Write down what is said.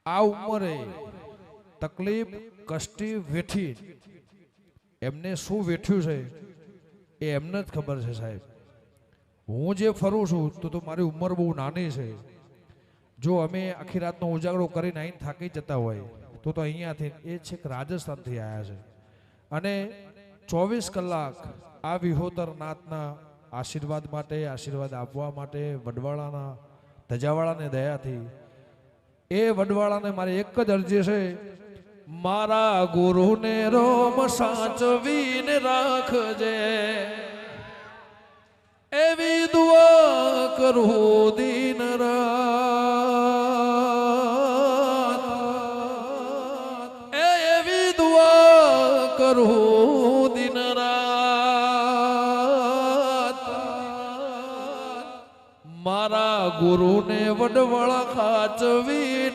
આ ઉંમરે તકલીફ કષ્ટી વેઠી એમને શું વેઠ્યું છે એ એમને જ ખબર છે સાહેબ. હું જે ફરું છું તો મારી ઉંમર બહુ નાની છે. જો અમે આખી રાતનો ઉજાગરો કરીને આવીને થાકી જતા હોય તો અહીંયાથી એ છેક રાજસ્થાનથી આવ્યા છે અને 24 કલાક આ વિહોતર નાથના આશીર્વાદ માટે, આશીર્વાદ આપવા માટે, વડવાળાના ધજાવાળાને દયાથી એ વડવાળાને મારી એક જ અરજી છે, મારા ગુરુને રોમ સાચવીને રાખજે, એવી દુઆ કરું દિન રાત, એવી દુઆ કરું દિન રાત. મારા ગુરુને વડવાળા ખાચવીને